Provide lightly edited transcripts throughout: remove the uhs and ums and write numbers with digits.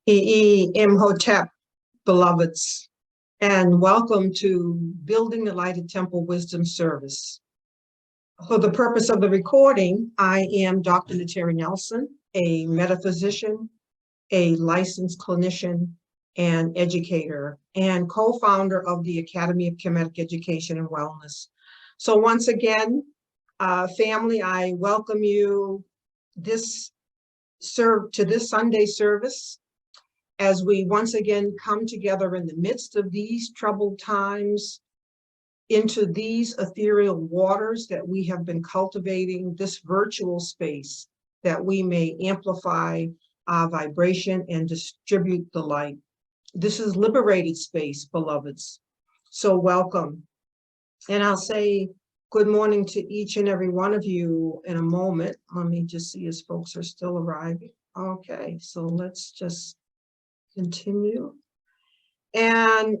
Imhotep, beloveds, and welcome to Building the Lighted Temple Wisdom Service. For the purpose of the recording, I am Dr. Nteri Nelson, a metaphysician, a licensed clinician and educator, and co-founder of the Academy of Kemetic Education and Wellness. So once again, family, I welcome you to this Sunday service, as we once again come together in the midst of these troubled times into these ethereal waters that we have been cultivating, this virtual space, that we may amplify our vibration and distribute the light. This is liberated space, beloveds. So welcome. And I'll say good morning to each and every one of you in a moment. Let me just see as folks are still arriving. Okay, so let's just continue. And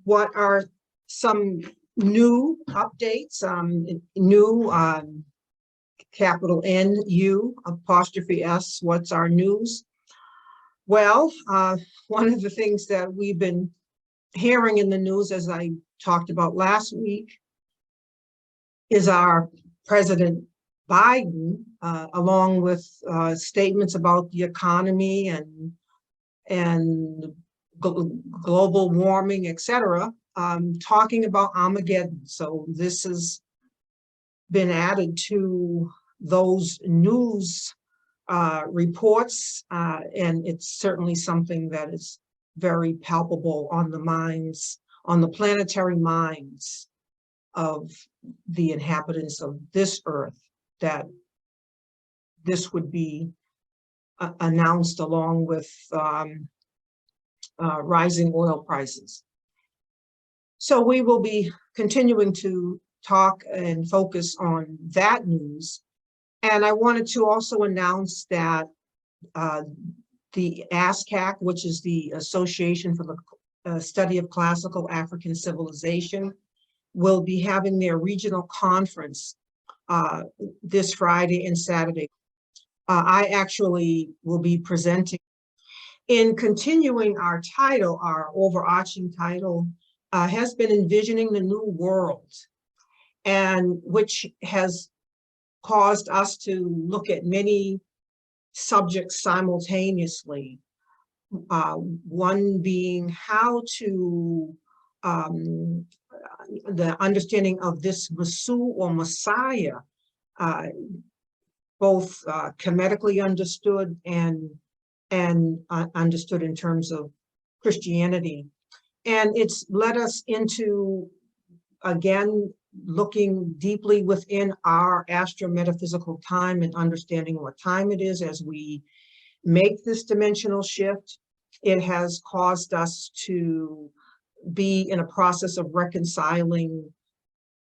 what are some new updates, new capital N-U apostrophe S, what's our news? Well, one of the things that we've been hearing in the news, as I talked about last week, is our President Biden, along with statements about the economy and global warming, etc., talking about Armageddon. So this has been added to those news reports, and it's certainly something that is very palpable on the minds, on the planetary minds of the inhabitants of this earth, that this would be announced along with rising oil prices. So we will be continuing to talk and focus on that news. And I wanted to also announce that the ASCAC, which is the Association for the Study of Classical African Civilization, will be having their regional conference this Friday and Saturday. I actually will be presenting. In continuing our title, our overarching title has been Envisioning the New World, and which has caused us to look at many subjects simultaneously. One being how to, the understanding of this Messu or Messiah, both Kemetically understood and understood in terms of Christianity. And it's led us into, again, looking deeply within our astro-metaphysical time and understanding what time it is as we make this dimensional shift. It has caused us to be in a process of reconciling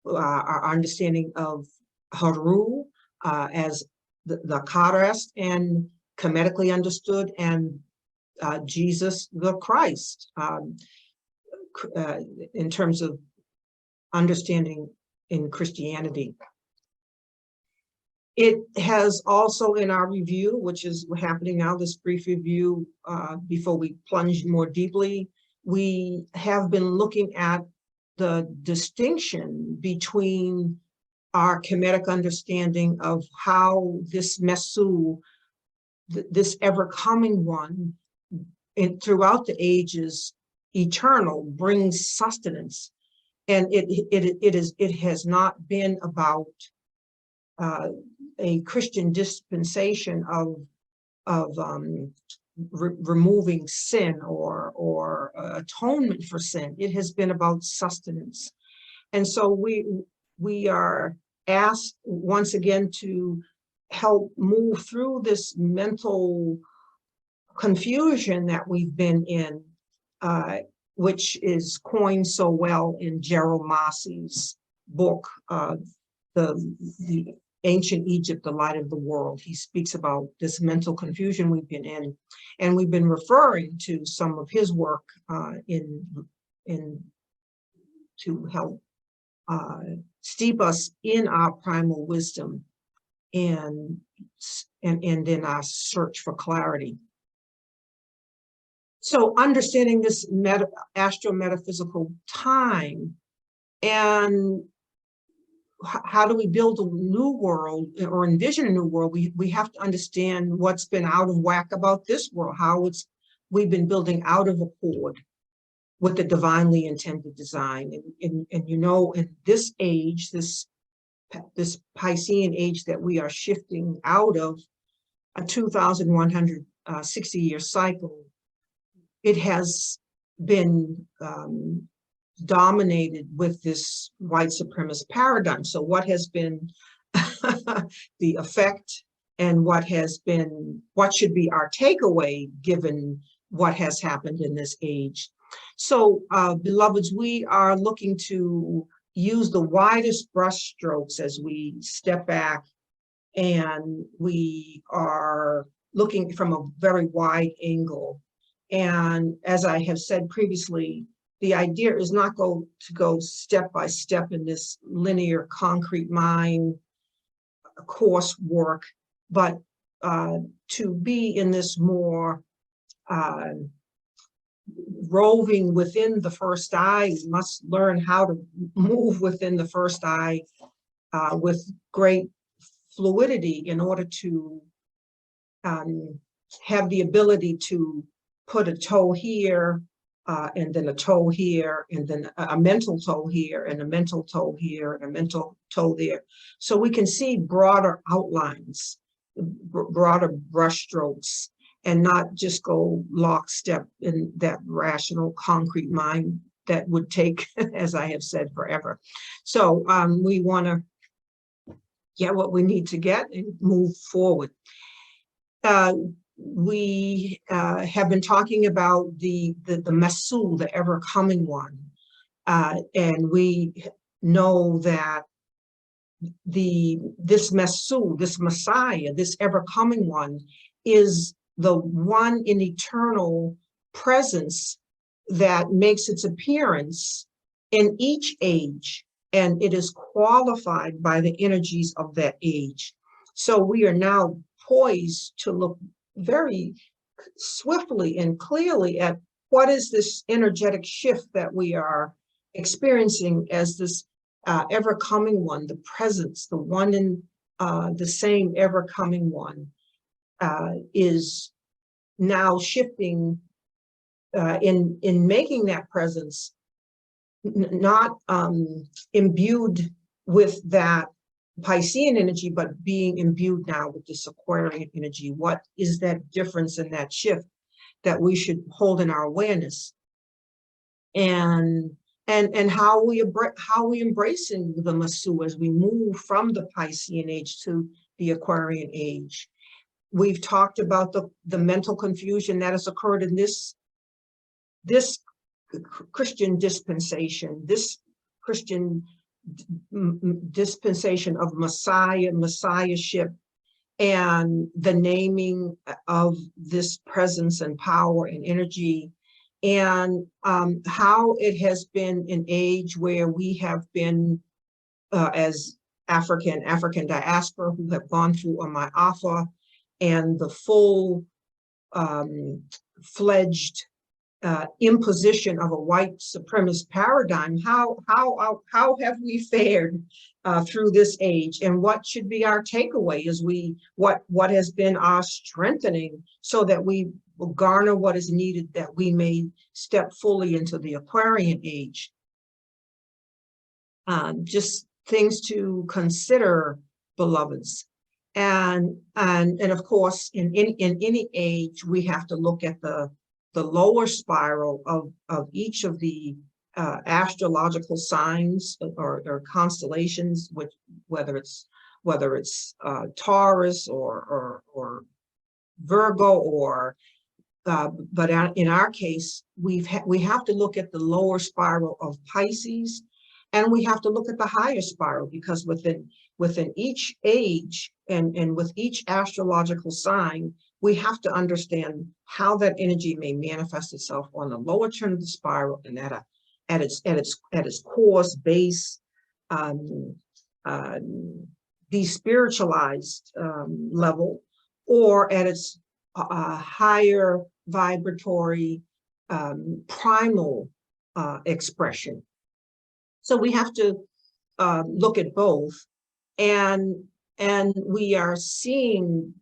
our understanding of Haru as the Karest, and Kemetically understood, and Jesus the Christ, in terms of understanding in Christianity. It has also, in our review, which is happening now, this brief review, before we plunge more deeply, we have been looking at the distinction between our Kemetic understanding of how this Messu, this Evercoming One, throughout the ages, eternal, brings sustenance. And it has not been about a Christian dispensation of removing sin or atonement for sin. It has been about sustenance. And so we are asked once again to help move through this mental confusion that we've been in, which is coined so well in Gerald Massey's book, the Ancient Egypt, the Light of the World. He speaks about this mental confusion we've been in, and we've been referring to some of his work to help steep us in our primal wisdom and in our search for clarity. So understanding this astro-metaphysical time, and how do we build a new world or envision a new world? We have to understand what's been out of whack about this world, how we've been building out of accord with the divinely intended design. And you know, in this age, this Piscean age that we are shifting out of, a 2,160-year cycle, it has been dominated with this white supremacist paradigm. So what has been the effect, and what should be our takeaway given what has happened in this age? So beloveds, we are looking to use the widest brush strokes as we step back, and we are looking from a very wide angle. And as I have said previously, the idea is not to go step by step in this linear concrete mind coursework, but to be in this more roving within the first eye. We must learn how to move within the first eye with great fluidity in order to have the ability to put a toe here, and then a toe here, and then a mental toe here, and a mental toe here, and a mental toe there. So we can see broader outlines, broader brushstrokes, and not just go lockstep in that rational concrete mind that would take, as I have said, forever. So we want to get what we need to get and move forward. We have been talking about the Messu, the Evercoming One, and we know that this Messu, this Messiah, this Evercoming One, is the one in eternal presence that makes its appearance in each age, and it is qualified by the energies of that age. So we are now poised to look very swiftly and clearly at what is this energetic shift that we are experiencing as this ever-coming one, the presence, the one in the same ever-coming one is now shifting in making that presence not imbued with that Piscean energy, but being imbued now with this Aquarian energy. What is that difference in that shift that we should hold in our awareness? And how we embracing the Messu as we move from the Piscean age to the Aquarian age. We've talked about the mental confusion that has occurred in this Christian dispensation, this Christian dispensation of messiahship, and the naming of this presence and power and energy, and how it has been an age where we have been, as African diaspora, who have gone through a Maafa and the full fledged imposition of a white supremacist paradigm. How have we fared through this age, and what should be our takeaway as what has been our strengthening, so that we will garner what is needed that we may step fully into the Aquarian age. Just things to consider, beloveds. And of course, in any age, we have to look at the lower spiral of each of the astrological signs or constellations, whether it's Taurus or Virgo, or but in our case, we have to look at the lower spiral of Pisces, and we have to look at the higher spiral, because within each age and with each astrological sign, we have to understand how that energy may manifest itself on the lower turn of the spiral, and at its course, base, despiritualized level, or at its higher vibratory primal expression. So we have to look at both, and we are seeing,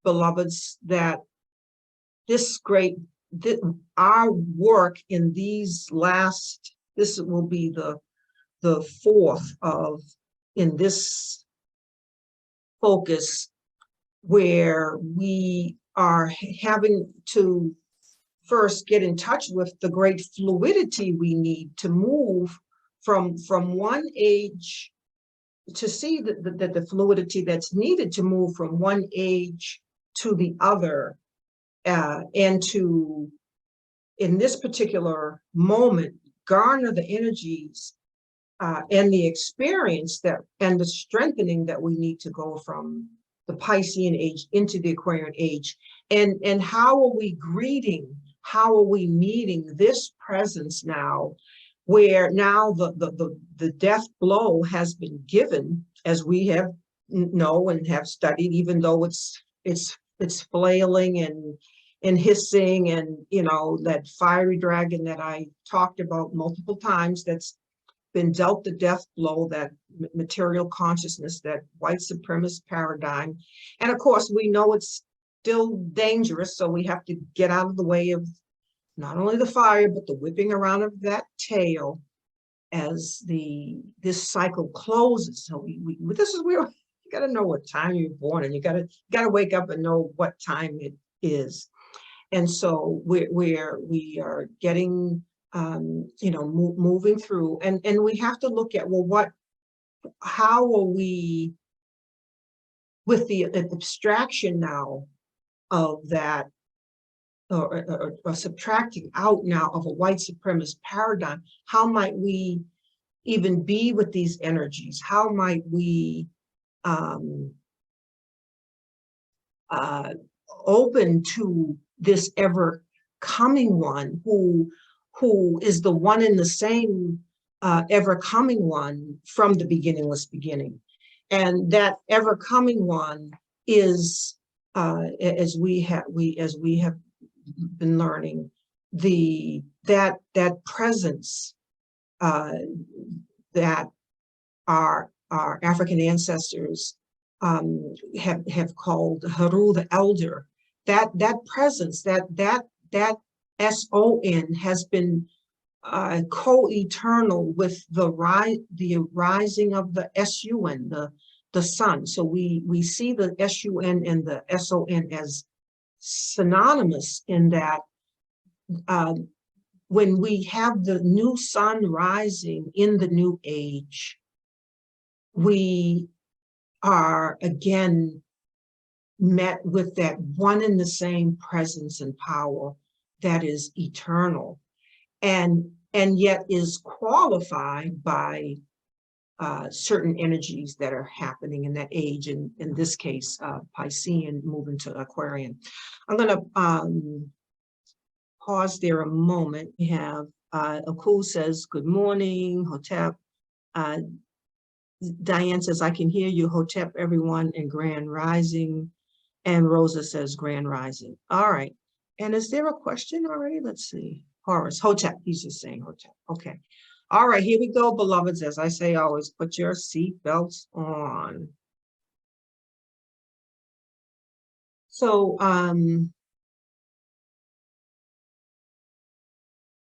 beloveds, that our work in these last, this will be the fourth of, in this focus, where we are having to first get in touch with the great fluidity we need to move from one age, to see that the fluidity that's needed to move from one age to the other, and to, in this particular moment, garner the energies and the experience that, and the strengthening that we need to go from the Piscean age into the Aquarian age. And how are we greeting, how are we meeting this presence now, where now the death blow has been given, as we have know and have studied, even though it's flailing and hissing, and that fiery dragon that I talked about multiple times, that's been dealt the death blow, that material consciousness, that white supremacist paradigm. And of course, we know it's still dangerous, so we have to get out of the way of not only the fire, but the whipping around of that tail as this cycle closes. So this is where you got to know what time you're born, and you got to wake up and know what time it is. And so we are getting moving through, and we have to look at, well, how are we, with the abstraction now of that, or subtracting out now of a white supremacist paradigm, how might we even be with these energies? How might we open to this ever coming one, who is the one and the same ever coming one from the beginningless beginning? And that ever coming one is, as we have been learning, that presence that our African ancestors have called Haru the Elder. That presence, that SON has been co-eternal with the rising of the SUN, the sun. So we see the SUN and the SON as synonymous, in that when we have the new sun rising in the new age, we are again met with that one and the same presence and power that is eternal, and yet is qualified by certain energies that are happening in that age, and in this case, Piscean moving to Aquarian. I'm going to pause there a moment. We have Akul says, good morning, Hotep. Diane says, I can hear you, Hotep, everyone, and Grand Rising. And Rosa says, Grand Rising. All right. And is there a question already? Let's see. Horace, Hotep, he's just saying Hotep. Okay. All right, here we go, beloveds. As I say always, put your seat belts on. So,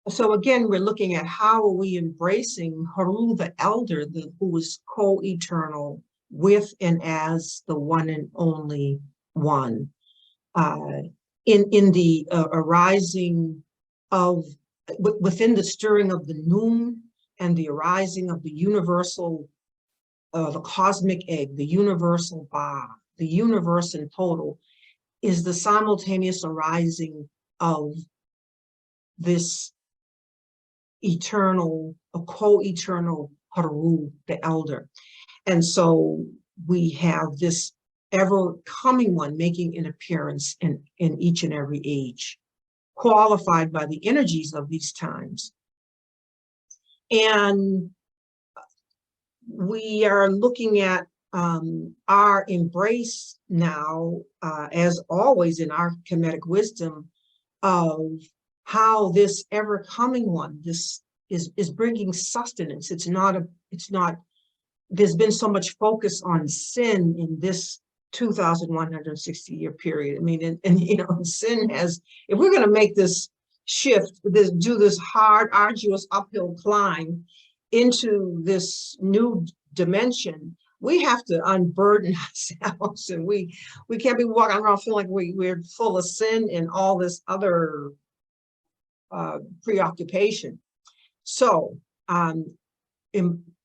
so again, we're looking at how are we embracing Haru the Elder, who is co-eternal with and as the one and only one, in the arising of, within the stirring of the noon, and the arising of the universal, the cosmic egg, the universal Ba, the universe in total, is the simultaneous arising of this eternal, a co-eternal Haru, the Elder. And so we have this ever coming one making an appearance in each and every age, qualified by the energies of these times. And we are looking at our embrace now, as always in our Kemetic wisdom, of how this ever coming one, this is bringing sustenance. It's not, there's been so much focus on sin in this 2,160 year period. I mean, and you know, sin has, if we're going to make this shift, do this hard, arduous uphill climb into this new dimension, we have to unburden ourselves, and we can't be walking around feeling like we're full of sin and all this other preoccupation. So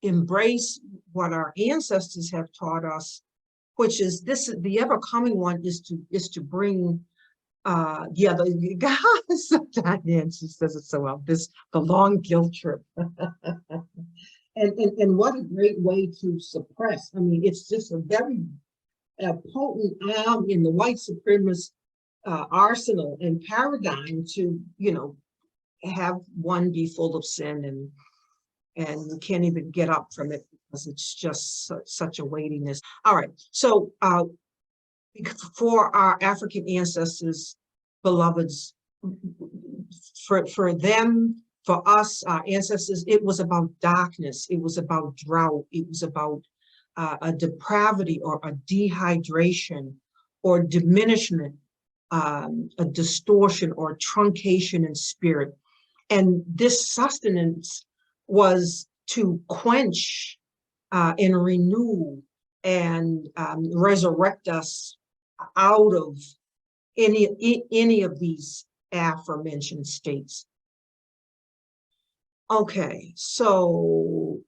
embrace what our ancestors have taught us, which is this: the ever coming one is to bring the guys. Sometimes Nancy says it so well. The long guilt trip. And what a great way to suppress. I mean, it's just a very potent arm in the white supremacist arsenal and paradigm to, you know, have one be full of sin and you can't even get up from it because it's just such a weightiness. All right, so for our African ancestors, beloveds, for them, for us, our ancestors, it was about darkness, it was about drought, it was about a depravity or a dehydration or diminishment, a distortion or truncation in spirit. And this sustenance was to quench and renew and resurrect us out of any of these aforementioned states. Okay, so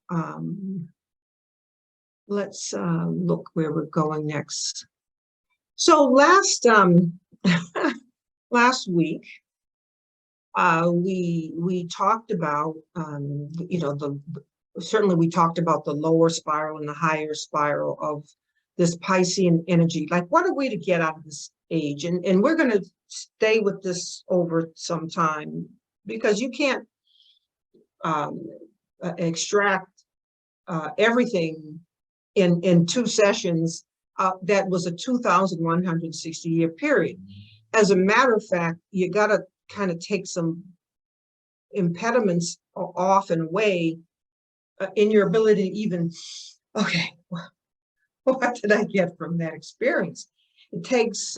let's look where we're going next. So last week, we talked about you know, certainly we talked about the lower spiral and the higher spiral of this Piscean energy. Like, what are we to get out of this age? And we're going to stay with this over some time, because you can't extract everything in 2 sessions. That was a 2,160 year period. As a matter of fact, you got to kind of take some impediments off and away in your ability to even, okay, what did I get from that experience? It takes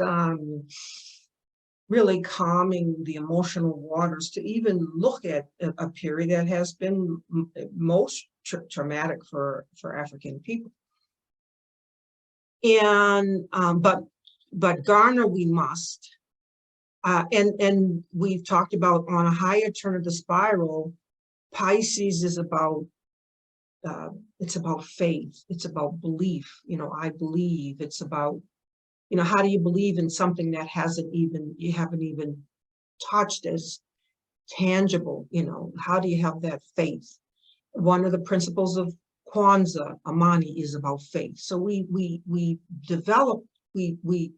really calming the emotional waters to even look at a period that has been most traumatic for African people. And but garner we must. And we've talked about, on a higher turn of the spiral, Pisces is about, it's about faith, it's about belief. You know, I believe. It's about, you know, how do you believe in something that you haven't even touched as tangible? You know, how do you have that faith? One of the principles of Kwanzaa, Amani, is about faith. So we develop, we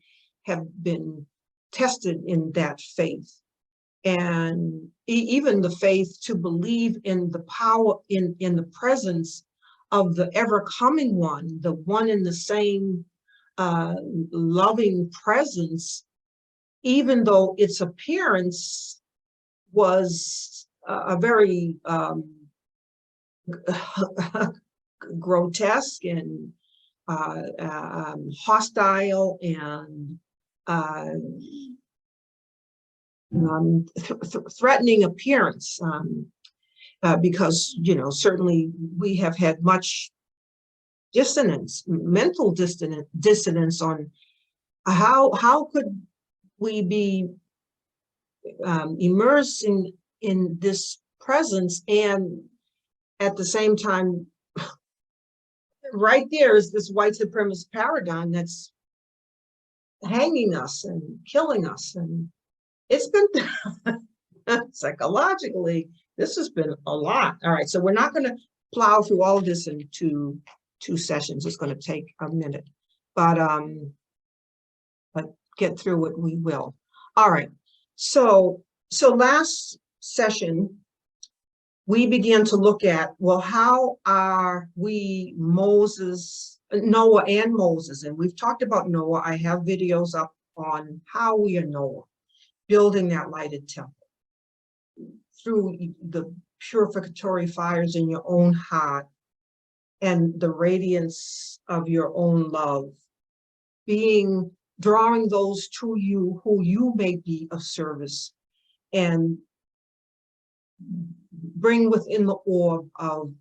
have been tested in that faith, and even the faith to believe in the power, in the presence of the ever coming one, the one in the same loving presence, even though its appearance was a very grotesque and hostile and threatening appearance, because, you know, certainly we have had much dissonance, mental dissonance on how could we be immersed in this presence, and at the same time, right there is this white supremacist paradigm that's hanging us and killing us. And it's been psychologically, this has been a lot. All right, so we're not going to plow through all of this in two sessions. It's going to take a minute, but get through it we will. All right, so last session we began to look at, well, how are we Noah and Moses? And we've talked about Noah. I have videos up on how we are Noah, building that lighted temple. through the purificatory fires in your own heart and the radiance of your own love, drawing those to you who you may be of service, and bring within the orb of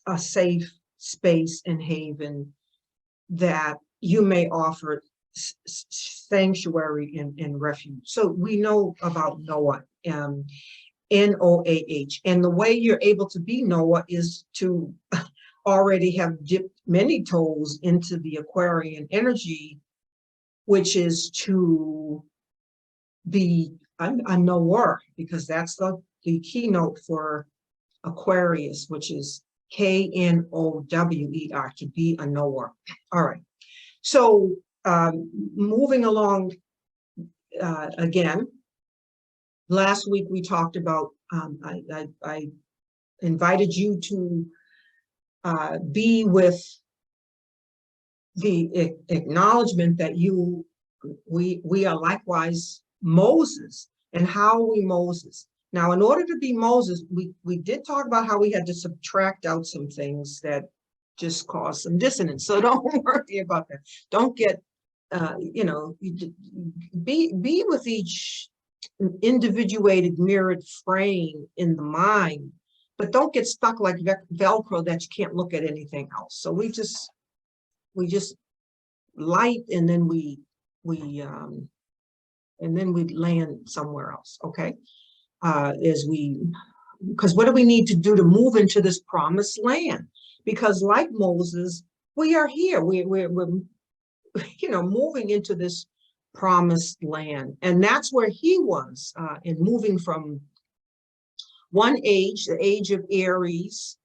a safe space and haven that you may offer sanctuary and refuge. So we know about Noah, N-O-A-H, and the way you're able to be Noah is to already have dipped many toes into the Aquarian energy, which is to be a knower, because that's the keynote for Aquarius, which is K-N-O-W-E-R, to be a knower. All right. So moving along again, last week we talked about, I invited you to be with the acknowledgement that we are likewise Moses. And how are we Moses? Now, in order to be Moses, we did talk about how we had to subtract out some things that just caused some dissonance. So don't worry about that. Don't get, be with each individuated mirrored frame in the mind, but don't get stuck like Velcro that you can't look at anything else. So we just light, and then we land somewhere else. Okay. Because what do we need to do to move into this promised land? Because like Moses, we are here. We're moving into this promised land, and that's where he was in moving from one age, the age of Aries,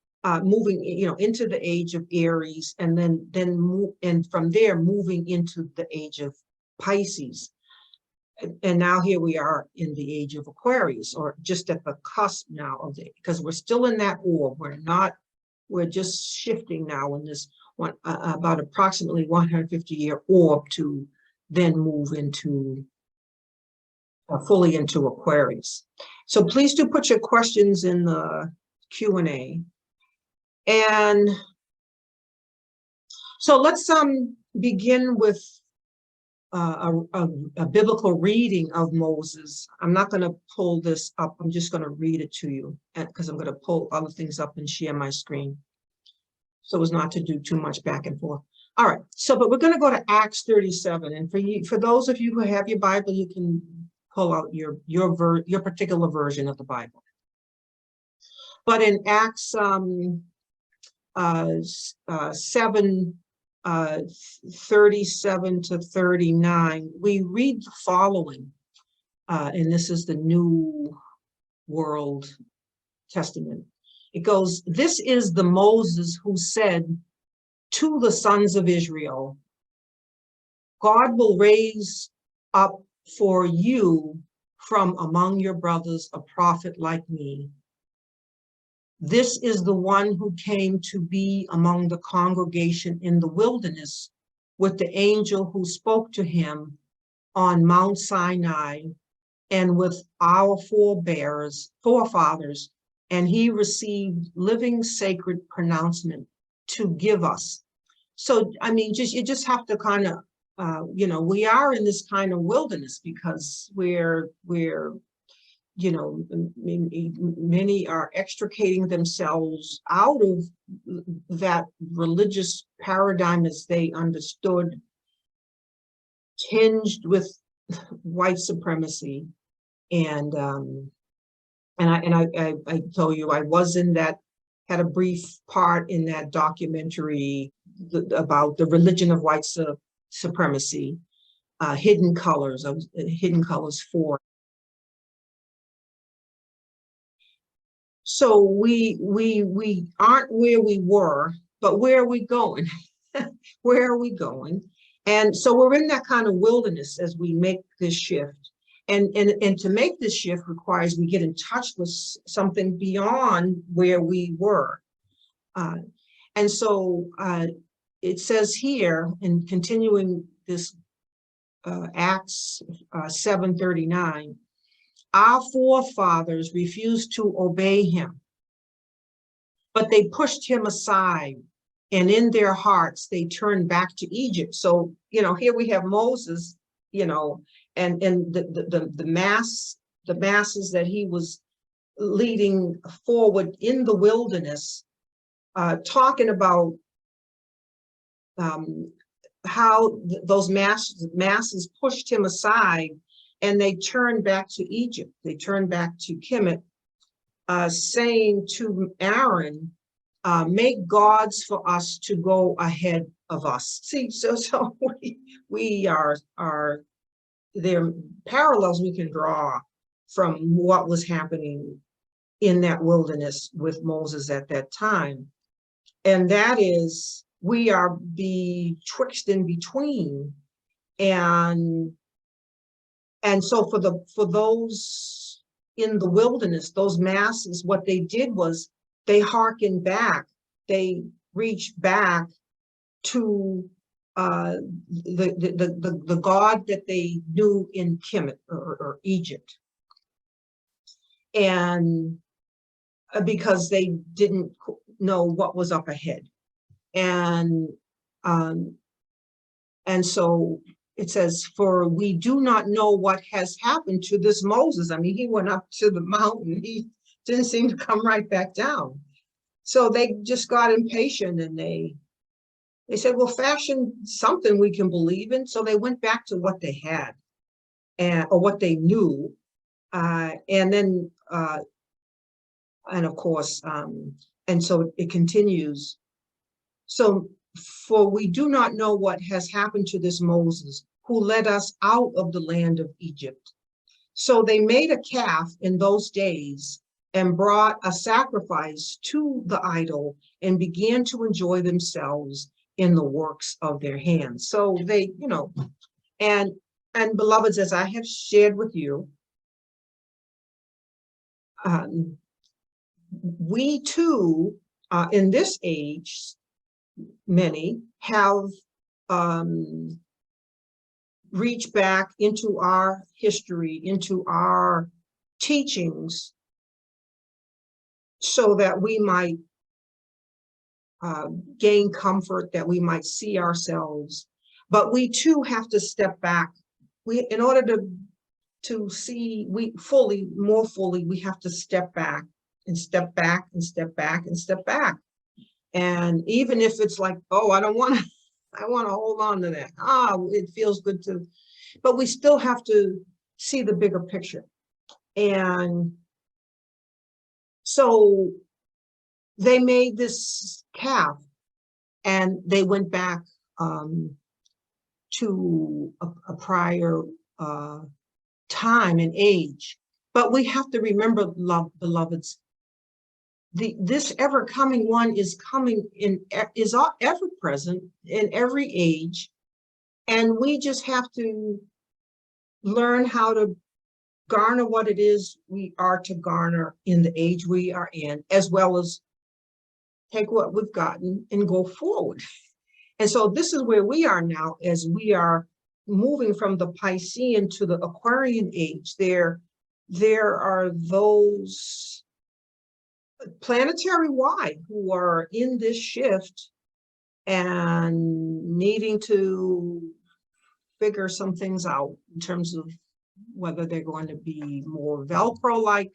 moving into the age of Aries, and then from there moving into the age of Pisces. And now here we are in the age of Aquarius, or just at the cusp now of because we're still in that orb. We're just shifting now in this one, about approximately 150-year orb, to then move into fully into Aquarius. So please do put your questions in the Q&A. And so let's begin with a biblical reading of Moses. I'm not going to pull this up. I'm just going to read it to you, because I'm going to pull other things up and share my screen, so as not to do too much back and forth. All right. So, but we're going to go to Acts 37, and for those of you who have your Bible, you can pull out your particular version of the Bible. But in Acts 7. 37 to 39, we read the following, and this is the New World Testament. It goes, "This is the Moses who said to the sons of Israel, God will raise up for you from among your brothers a prophet like me. This is the one who came to be among the congregation in the wilderness with the angel who spoke to him on Mount Sinai and with our forefathers, and he received living sacred pronouncement to give us." So, I mean, you just have to kind of, we are in this kind of wilderness because many are extricating themselves out of that religious paradigm as they understood, tinged with white supremacy. And I told you I was in that, had a brief part in that documentary about the religion of white supremacy, Hidden Colors. I was Hidden Colors 4. So we aren't where we were, but where are we going? Where are we going? And so we're in that kind of wilderness as we make this shift. And to make this shift requires we get in touch with something beyond where we were. And so it says here, in continuing this Acts 7:39, Our forefathers refused to obey him, but they pushed him aside, and in their hearts, they turned back to Egypt. So, here we have Moses, and the masses that he was leading forward in the wilderness, talking about how those masses pushed him aside, and they turned back to Egypt. They turned back to Kemet, saying to Aaron, make gods for us to go ahead of us. See, so we are there are parallels we can draw from what was happening in that wilderness with Moses at that time. And that is, we are betwixt in between. And so for those in the wilderness, those masses, what they did was they hearkened back. They reached back to the God that they knew in Kemet or Egypt. And because they didn't know what was up ahead. And so it says, for we do not know what has happened to this Moses. I mean, he went up to the mountain. He didn't seem to come right back down. So they just got impatient, and they said, well, fashion something we can believe in. So they went back to what they had, or what they knew. And then, and of course, and so it continues. So, for we do not know what has happened to this Moses, who led us out of the land of Egypt. So they made a calf in those days and brought a sacrifice to the idol and began to enjoy themselves in the works of their hands. So they, and beloveds, as I have shared with you, we too, in this age, many have reached back into our history, into our teachings, so that we might gain comfort, that we might see ourselves. But we too have to step back. In order to see more fully, we have to step back and step back and step back and step back. And even if it's like, oh, I want to hold on to that. It feels good to, but we still have to see the bigger picture. And so they made this calf, and they went back to a prior time and age. But we have to remember, beloveds, this ever-coming one is coming is ever present in every age, and we just have to learn how to garner what it is we are to garner in the age we are in, as well as take what we've gotten and go forward. And so this is where we are now, as we are moving from the Piscean to the Aquarian age. There are those planetary-wide who are in this shift and needing to figure some things out in terms of whether they're going to be more Velcro-like,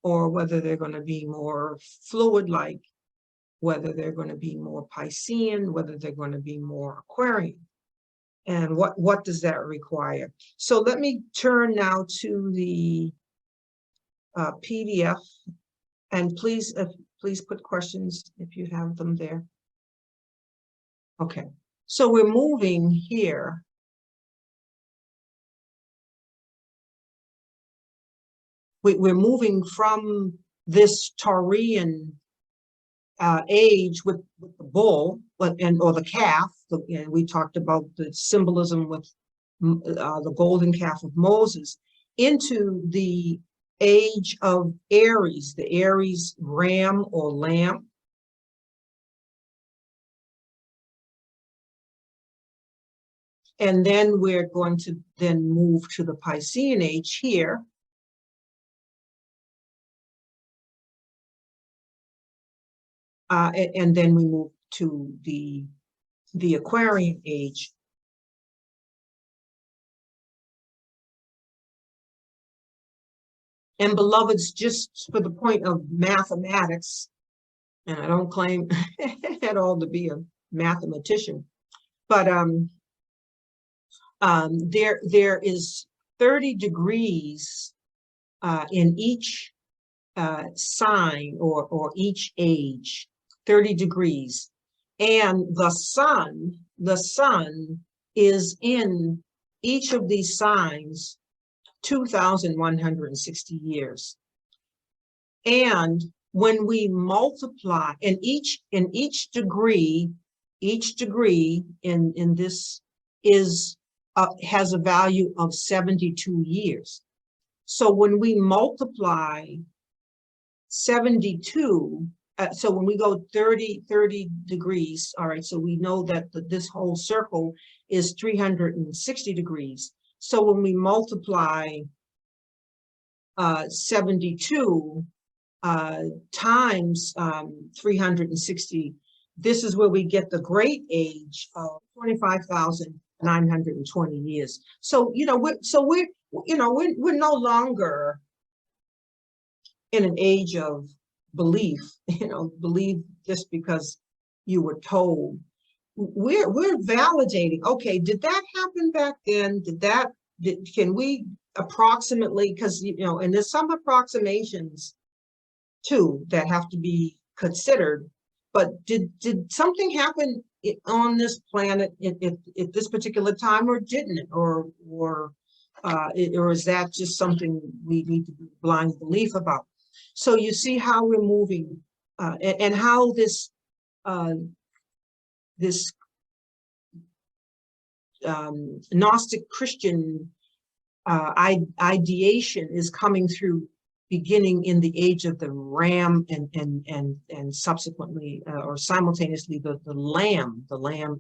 or whether they're going to be more fluid-like, whether they're going to be more Piscean, whether they're going to be more Aquarian. And what does that require? So let me turn now to the PDF, and please put questions if you have them there. Okay, so we're moving here. We're moving from this Taurian age with the bull, or the calf. And we talked about the symbolism with the golden calf of Moses, into the age of Aries, the Aries ram or lamb. And then we're going to then move to the Piscean age here. and then we move to the Aquarian age. And beloveds, just for the point of mathematics, and I don't claim at all to be a mathematician, but there is 30 degrees in each sign or each age, 30 degrees. And the sun is in each of these signs 2,160 years. And when we multiply, in each degree in this is has a value of 72 years. So when we multiply 72, so when we go 30 degrees, all right, so we know that this whole circle is 360 degrees. So when we multiply 72 times 360, this is where we get the great age of 25,920 years. So we're no longer in an age of belief. Believe just because you were told. We're validating. Okay, did that happen back then? Can we approximately? Because and there's some approximations too that have to be considered. But did something happen on this planet at this particular time, or didn't it, or is that just something we need to be blind belief about? So you see how we're moving, and how this Gnostic Christian ideation is coming through, beginning in the age of the ram and subsequently or simultaneously the lamb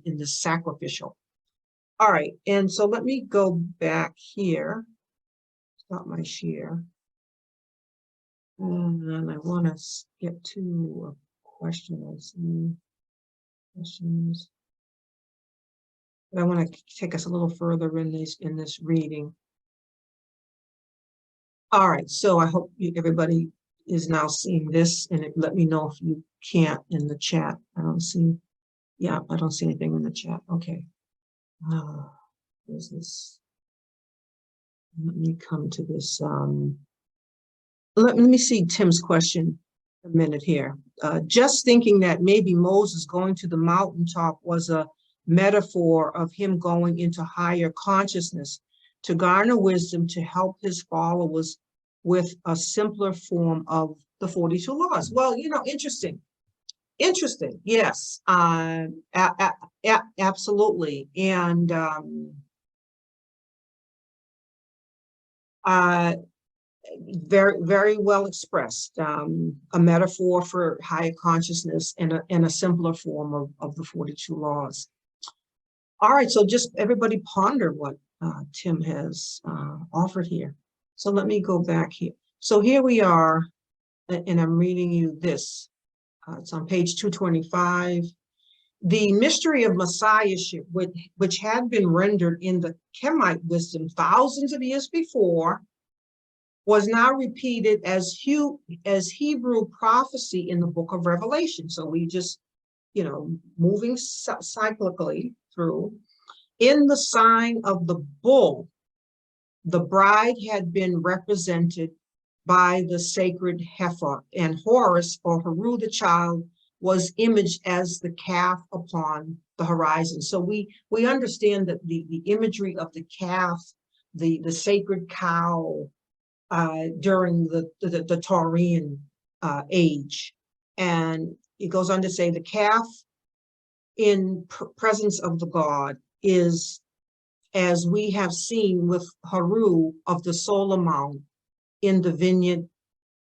in the sacrificial. All right, and so let me go back here, stop my share, and I want to get to a question. I see questions, but I want to take us a little further in this reading. All right, so I hope everybody is now seeing this, and let me know if you can't in the chat. I don't see anything in the chat. Okay. There's this. Let me come to this. Let me see Tim's question a minute here. Just thinking that maybe Moses going to the mountaintop was a metaphor of him going into higher consciousness to garner wisdom to help his followers with a simpler form of the 42 laws. Well, interesting. Yes, absolutely. And very, very well expressed. A metaphor for higher consciousness and a simpler form of the 42 laws. All right, so just everybody ponder what Tim has offered here. So let me go back here. So here we are, and I'm reading you this. It's on page 225. The mystery of messiahship, which had been rendered in the Kemite wisdom thousands of years before, was now repeated as Hebrew prophecy in the book of Revelation. So we just, moving cyclically through. In the sign of the bull, the bride had been represented by the sacred heifer, and Horus, or Haru the child, was imaged as the calf upon the horizon. So we understand that the imagery of the calf, the sacred cow, during the Taurian age. And it goes on to say the calf in presence of the god is, as we have seen with Haru of the Solar Mount in the Vineyard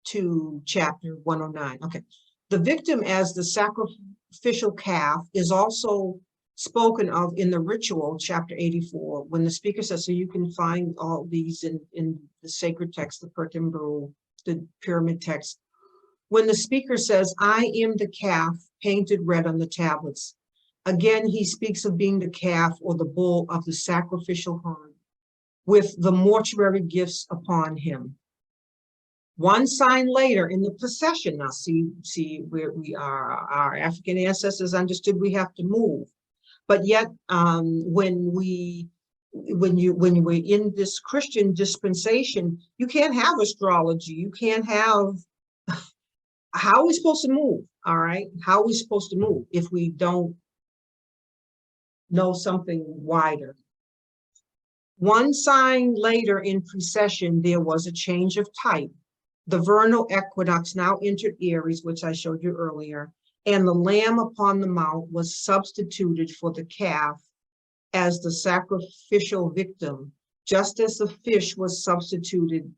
2, chapter 109. Okay, the victim as the sacrificial calf is also spoken of in the ritual, chapter 84, when the speaker says, so you can find all these in the sacred text, the Pertin Brew, the pyramid text. When the speaker says, I am the calf painted red on the tablets. Again, he speaks of being the calf or the bull of the sacrificial herd, with the mortuary gifts upon him. One sign later in the procession, now see where we are, our African ancestors understood we have to move. But yet, when we're in this Christian dispensation, you can't have astrology. You can't have, how are we supposed to move? All right, how are we supposed to move if we don't know something wider? One sign later in precession, there was a change of type. The vernal equinox now entered Aries, which I showed you earlier, and the lamb upon the mount was substituted for the calf as the sacrificial victim, just as the fish was substituted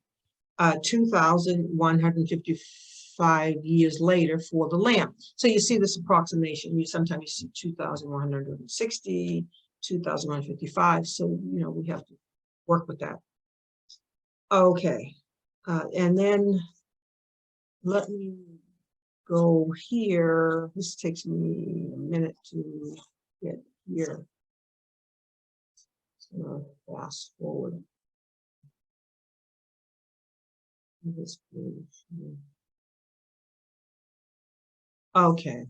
2,155 years later for the lamb. So you see this approximation. Sometimes you see 2,160, 2,155. So, you know, we have to work with that. Okay. And then let me go here. This takes me a minute to get here. So fast forward. This page. Okay.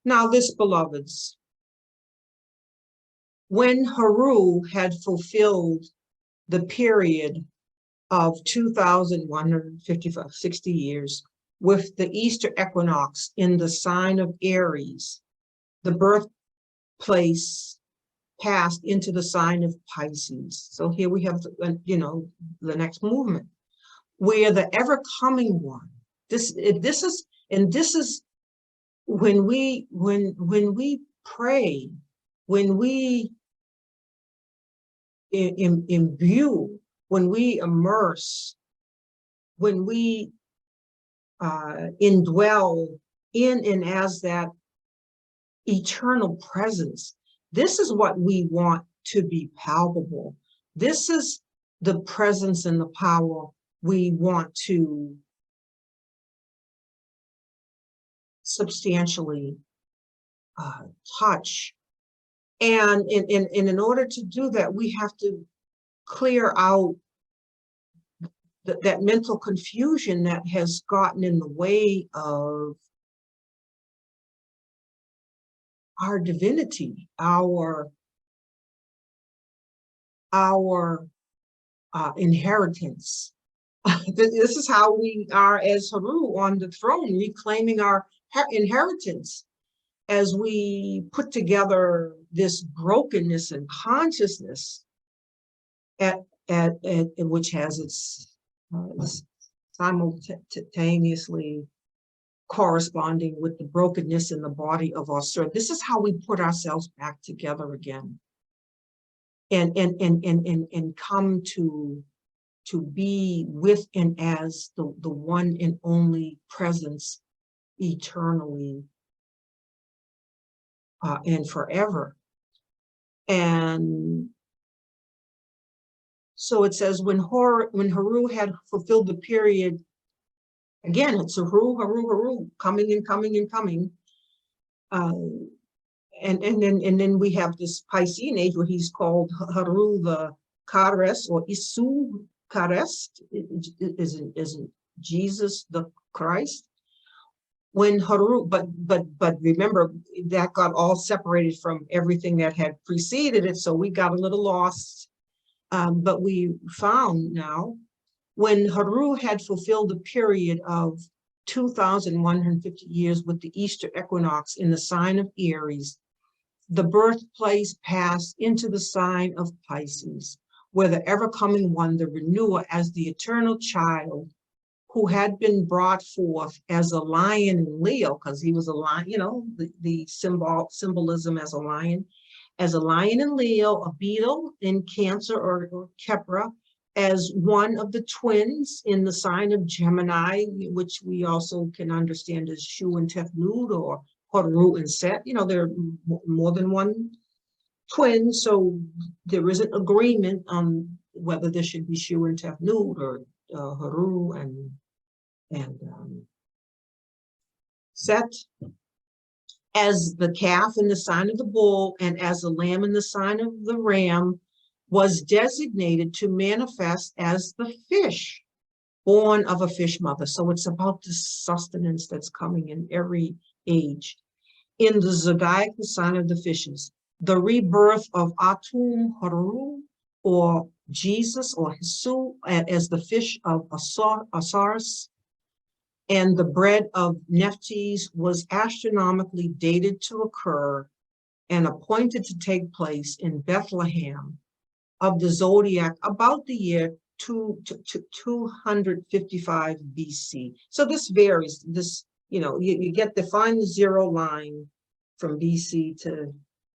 Now this, beloveds, when Haru had fulfilled the period of 2,155, 60 years, with the Easter equinox in the sign of Aries, the birthplace passed into the sign of Pisces. So here we have, you know, the next movement, where the ever-coming one. This is when we pray, when we imbue, when we immerse, when we indwell in and as that eternal presence. This is what we want to be palpable. This is the presence and the power we want to substantially touch. And in order to do that, we have to clear out that mental confusion that has gotten in the way of our divinity, our inheritance. This is how we are as Haru on the throne, reclaiming our inheritance as we put together this brokenness and consciousness at which has its simultaneously corresponding with the brokenness in the body of our soul. This is how we put ourselves back together again, and come to be with and as the one and only presence eternally and forever. And so it says, when Haru had fulfilled the period, again, it's Haru, coming and coming and coming. And then we have this Piscean age where he's called Haru the Kares, or Isu Kares, isn't Jesus the Christ. When Haru, but remember, that got all separated from everything that had preceded it, so we got a little lost. But we found now, when Haru had fulfilled the period of 2,150 years with the Easter equinox in the sign of Aries, the birthplace passed into the sign of Pisces, where the ever-coming one, the renewer, as the eternal child, who had been brought forth as a lion in Leo, because he was a lion, you know, the symbolism as a lion in Leo, a beetle in Cancer or Kepra, as one of the twins in the sign of Gemini, which we also can understand as Shu and Tefnut, or Haru and Set. You know, there are more than one twin, so there isn't agreement on whether there should be Shu and Tefnut or Haru and Set. as the calf in the sign of the bull and as the lamb in the sign of the ram, was designated to manifest as the fish born of a fish mother. So it's about the sustenance that's coming in every age. In the zodiac, the sign of the fishes, the rebirth of Atum Haru, or Jesus, or Jesu, as the fish of Osiris, and the bread of Nephthys was astronomically dated to occur and appointed to take place in Bethlehem of the zodiac about the year 255 BC. So this varies. This, you get to find the zero line from BC to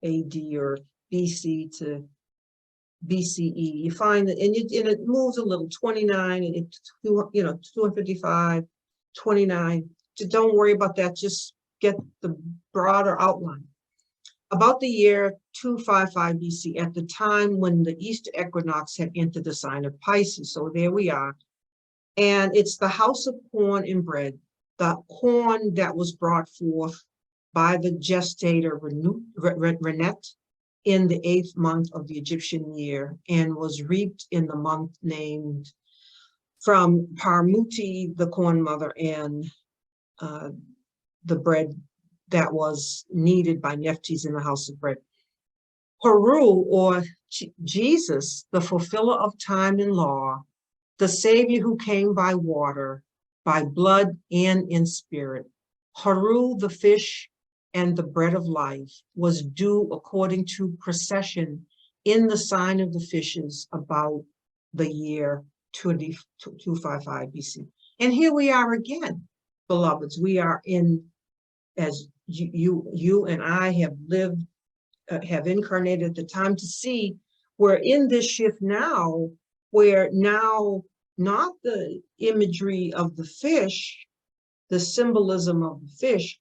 AD or BC to BCE. You find that, and it moves a little, 29 and it's 255, 29. Don't worry about that. Just get the broader outline. About the year 255 BC, at the time when the Easter equinox had entered the sign of Pisces. So there we are. And it's the house of corn and bread, the corn that was brought forth by the gestator Renet in the 8th month of the Egyptian year, and was reaped in the month named from Parmuti, the corn mother, and the bread that was kneaded by Nephthys in the house of bread. Haru, or Jesus, the fulfiller of time and law, the savior who came by water, by blood, and in spirit. Haru, the fish and the bread of life, was due according to precession in the sign of the fishes about the year 255 BC. And here we are again, beloveds. We are in, as you and I have lived, have incarnated at the time to see, we're in this shift now, where now not the imagery of the fish, the symbolism of the fish,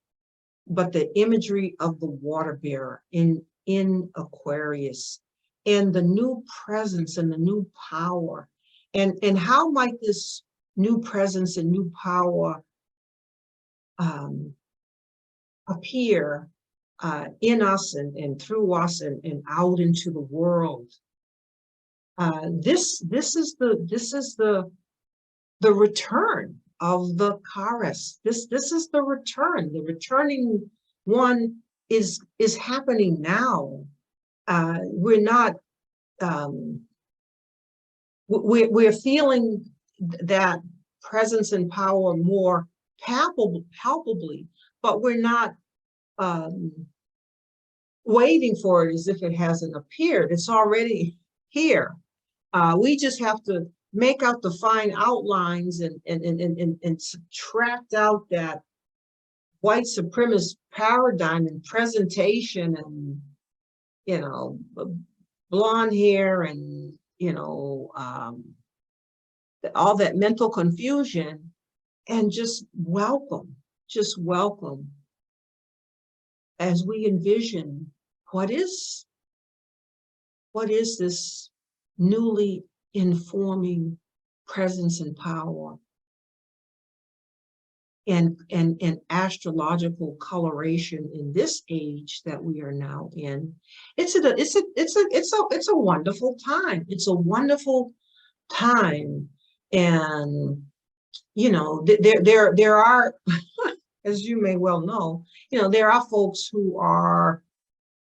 but the imagery of the water bearer in Aquarius, and the new presence and the new power. And how might this new presence and new power appear in us and through us and out into the world? This is the return of the Charis. This is the return. The returning one is happening now. We're not. We're feeling that presence and power more palpably, but we're not waiting for it as if it hasn't appeared. It's already here. We just have to make out the fine outlines and subtract out that white supremacist paradigm and presentation and, blonde hair and, all that mental confusion, and just welcome as we envision what is this newly informing presence and power and astrological coloration in this age that we are now in. It's a wonderful time. It's a wonderful time. And there are as you may well know, there are folks who are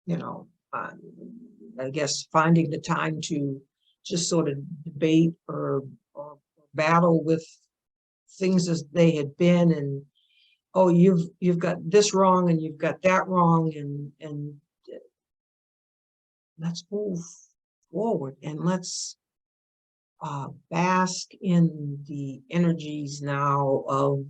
I guess finding the time to just sort of debate or battle with things as they had been, and oh, you've got this wrong and you've got that wrong, and let's move forward and let's bask in the energies now of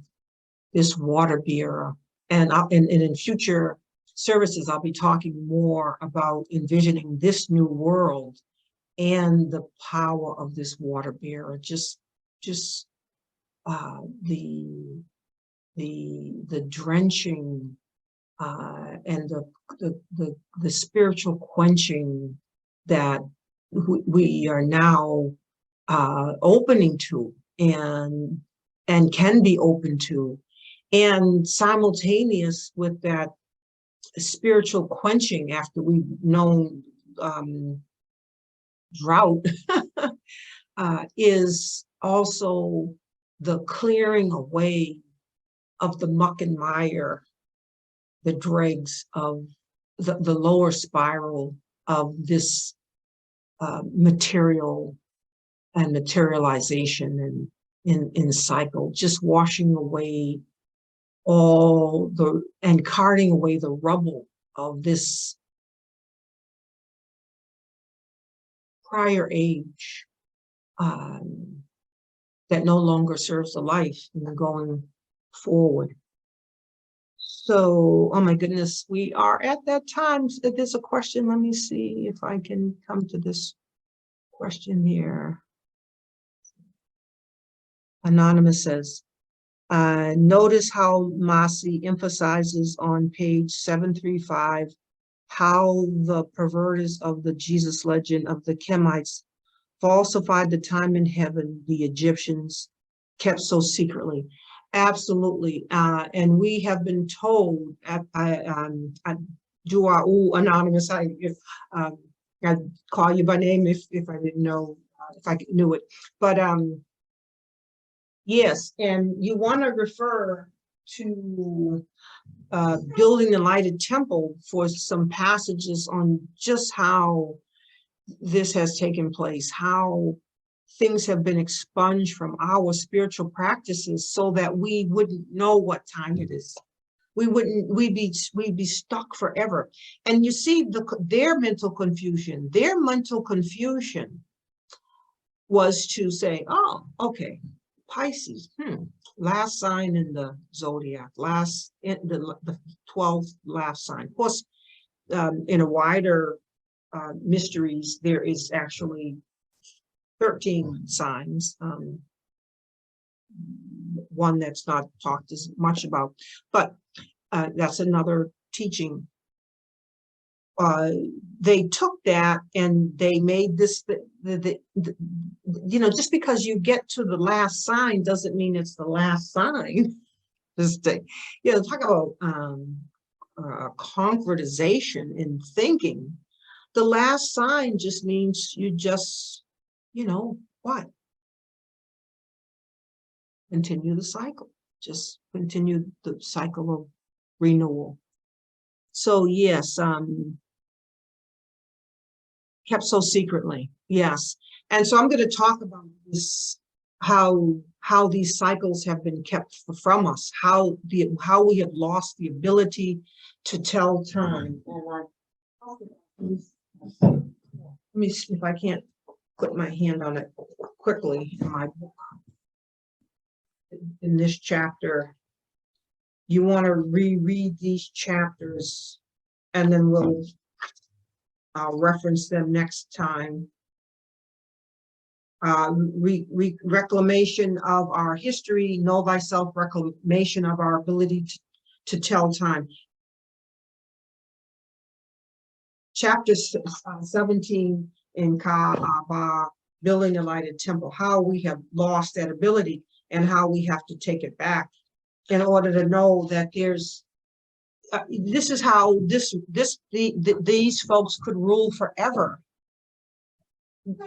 this water bearer. And in future services, I'll be talking more about envisioning this new world and the power of this water bearer. Just the drenching and the spiritual quenching that we are now opening to and can be open to, and simultaneous with that spiritual quenching after we've known drought is also the clearing away of the muck and mire, the dregs of the lower spiral of this material and materialization and in cycle, just washing away all the, and carting away the rubble of this prior age that no longer serves the life and going forward. So, oh my goodness, we are at that time. There's a question. Let me see if I can come to this question here. Anonymous says, notice how Masi emphasizes on page 735 how the perverters of the Jesus legend of the Kemites falsified the time in heaven the Egyptians kept so secretly. Absolutely. And we have been told at Dua'u Anonymous, I'd call you by name if I didn't know, if I knew it. But yes, and you want to refer to Building the Lighted Temple for some passages on just how this has taken place, how things have been expunged from our spiritual practices so that we wouldn't know what time it is. We'd be stuck forever. And you see their mental confusion was to say, oh, okay, Pisces, last sign in the zodiac, the 12th last sign. Of course, in a wider mysteries, there is actually 13 signs, one that's not talked as much about, but that's another teaching. They took that and they made this, just because you get to the last sign doesn't mean it's the last sign. This day, talk about concretization in thinking. The last sign just means you just, what? Continue the cycle. Just continue the cycle of renewal. So yes, kept so secretly, yes. And so I'm going to talk about this, how these cycles have been kept from us, how we have lost the ability to tell time. And let me see if I can't put my hand on it quickly in my book. In this chapter, you want to reread these chapters, and then I'll reference them next time. Reclamation of our history, know thyself, reclamation of our ability to tell time. Chapter 17 in Ka'aba, Building a Lighted Temple, how we have lost that ability and how we have to take it back in order to know that there's, this is how these folks could rule forever,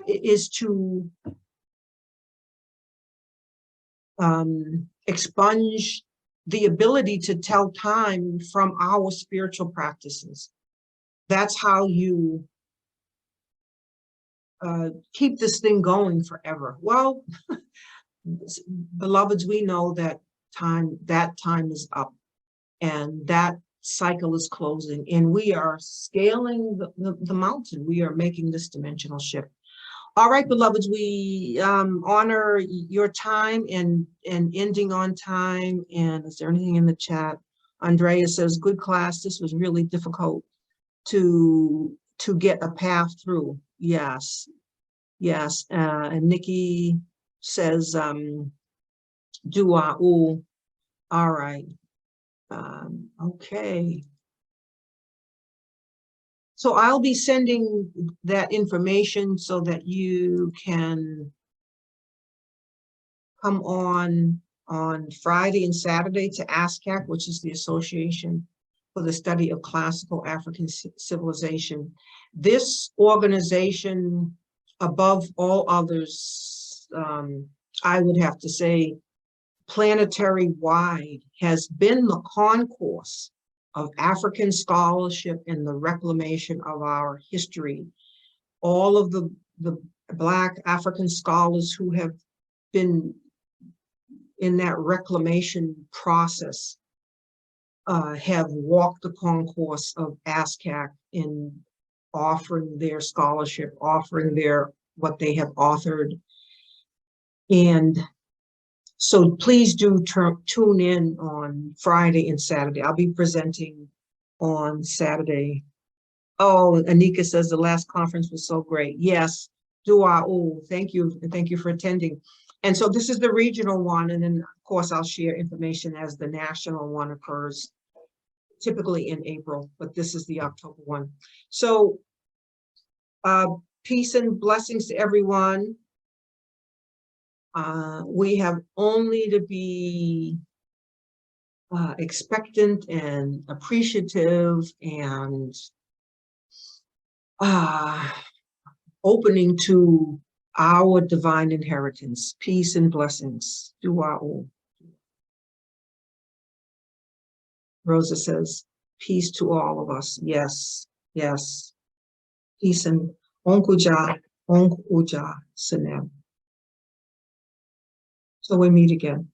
is to expunge the ability to tell time from our spiritual practices. That's how you keep this thing going forever. Well, beloveds, we know that time is up and that cycle is closing, and we are scaling the mountain. We are making this dimensional shift. All right, beloveds, we honor your time and ending on time. And is there anything in the chat? Andrea says, good class. This was really difficult to get a path through. Yes, yes. And Nikki says, Dua'u. All right. Okay. So I'll be sending that information so that you can come on Friday and Saturday to ASCAC, which is the association, for the study of classical African civilization. This organization, above all others, I would have to say, planetary-wide, has been the concourse of African scholarship and the reclamation of our history. All of the Black African scholars who have been in that reclamation process have walked the concourse of ASCAC in offering their scholarship, offering what they have authored. And so please do tune in on Friday and Saturday. I'll be presenting on Saturday. Oh, Anika says the last conference was so great. Yes, thank you. And thank you for attending. And so this is the regional one. And then of course I'll share information as the national one occurs, typically in April, but this is the October one. So peace and blessings to everyone. We have only to be expectant and appreciative and opening to our divine inheritance. Peace and blessings. Du'a. Rosa says, peace to all of us. Yes, yes. Peace and onkuja, onkuja, sanem. So we meet again.